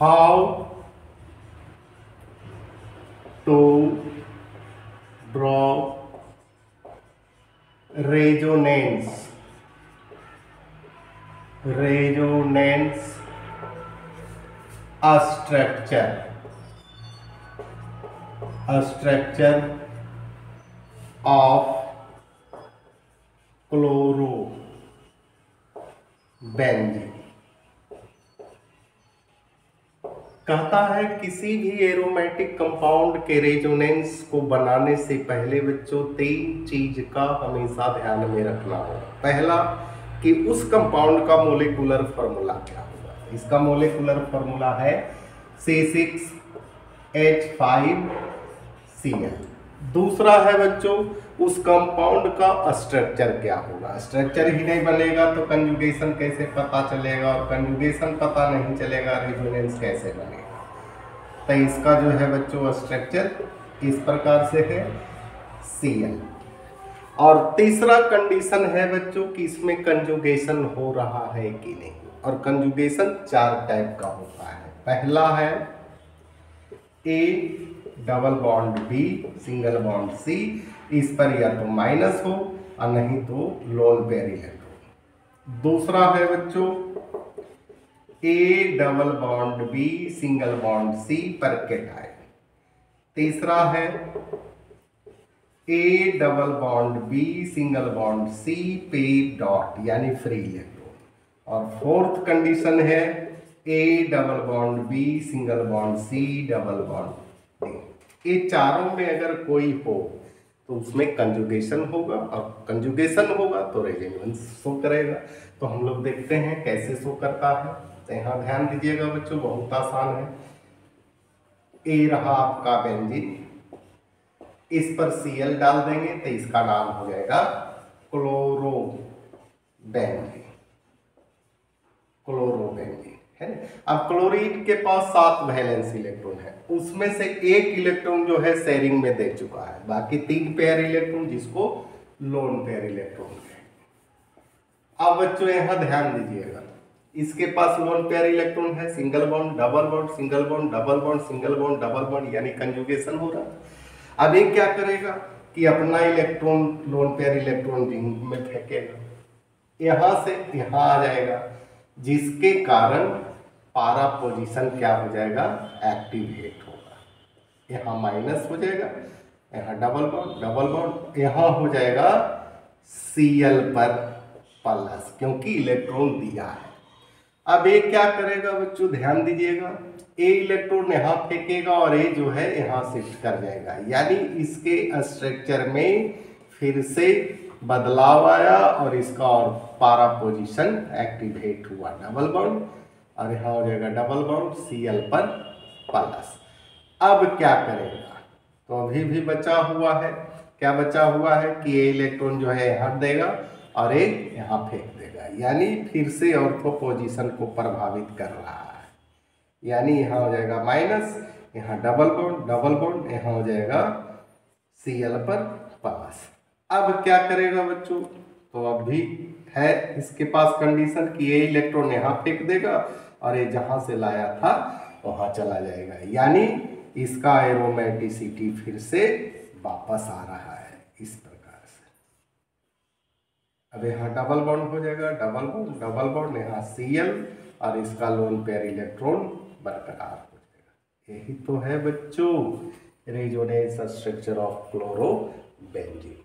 how to draw resonance structure of chlorobenzene. कहता है किसी भी एरोमेटिक कंपाउंड के रेजोनेंस को बनाने से पहले बच्चों 3 चीज का हमेशा ध्यान में रखना होगा। पहला कि उस कंपाउंड का मोलिकुलर फॉर्मूला क्या होगा। इसका मोलिकुलर फॉर्मूला है C6H5Cl। दूसरा है बच्चों उस कंपाउंड का स्ट्रक्चर क्या होगा। स्ट्रक्चर ही नहीं बनेगा तो कंजुगेशन कैसे पता चलेगा, और कंजुगेशन पता नहीं चलेगा रेजोनेंस कैसे बनेगा। तो इसका जो है बच्चों स्ट्रक्चर इस प्रकार से है Cl। और तीसरा कंडीशन है बच्चों कि इसमें कंजुगेशन हो रहा है कि नहीं। और कंजुगेशन 4 टाइप का होता है। पहला है A double bond B single bond C, इस पर या तो माइनस हो और नहीं तो लोन पेयर इलेक्ट्रॉन। दूसरा है बच्चों A double bond B single bond C पर कैटायन। तीसरा है A double bond B single bond C पे डॉट यानी फ्री इलेक्ट्रॉन। और फोर्थ कंडीशन है A double bond B single bond C double bond D। ये चारों में अगर कोई हो तो उसमें कंजुगेशन होगा, और कंजुगेशन होगा तो रेजोनेंस शो करेगा। तो हम लोग देखते हैं कैसे शो करता है। तो यहाँ ध्यान दीजिएगा बच्चों, बहुत आसान है। ए रहा आपका बेंजीन, इस पर Cl डाल देंगे तो इसका नाम हो जाएगा क्लोरोबेंजीन है। अब क्लोरीन के पास 7 वैलेंस इलेक्ट्रॉन है, उसमें से 1 इलेक्ट्रॉन जो है शेयरिंग में दे चुका है, बाकी 3 पेयर इलेक्ट्रॉन जिसको लोन पेयर इलेक्ट्रॉन है। अब बच्चों यहाँ ध्यान दीजिएगा, इसके पास लोन पेयर इलेक्ट्रॉन है, single bond double bond single bond double bond single bond double bond यानी कंजुगेशन हो रहा है। अब ये क्या करेगा कि अपना electron lone pair electron ring में फेंकेगा, यहां से यहां आ जाएगा, जिसके कारण पारा पोजीशन क्या हो जाएगा एक्टिवेट होगा। यहाँ माइनस हो जाएगा, यहाँ डबल बॉन्ड यहाँ हो जाएगा Cl पर प्लस, क्योंकि इलेक्ट्रॉन दिया है। अब ये क्या करेगा बच्चों ध्यान दीजिएगा, ए इलेक्ट्रॉन यहाँ फेंकेगा और ए जो है यहाँ शिफ्ट कर जाएगा, यानी इसके स्ट्रक्चर में फिर से बदलाव आया और इसका और पारा पोजीशन एक्टिवेट हुआ, डबल बॉन्ड, और यहाँ हो जाएगा डबल बॉन्ड Cl पर प्लस। अब क्या करेगा, तो अभी भी बचा हुआ है, क्या बचा हुआ है कि ये इलेक्ट्रॉन जो है यहाँ देगा और एक यहाँ फेंक देगा, यानी फिर से ऑर्थो पोजीशन को प्रभावित कर रहा है। यानी यहाँ हो जाएगा माइनस, यहाँ डबल बॉन्ड यहाँ हो जाएगा Cl पर प्लस। अब क्या करेगा बच्चों, तो अब भी है इसके पास कंडीशन कि ये इलेक्ट्रॉन यहाँ फेंक देगा और ये जहां से लाया था वहां चला जाएगा, यानी इसका एरोमेटिसिटी फिर से वापस आ रहा है इस प्रकार से। अब यहाँ डबल बॉन्ड हो जाएगा, डबल बॉन्ड यहाँ Cl और इसका लोन पेयर इलेक्ट्रॉन बरकरार हो जाएगा। यही तो है बच्चों रेजोनेंस स्ट्रक्चर ऑफ क्लोरोबेंजीन।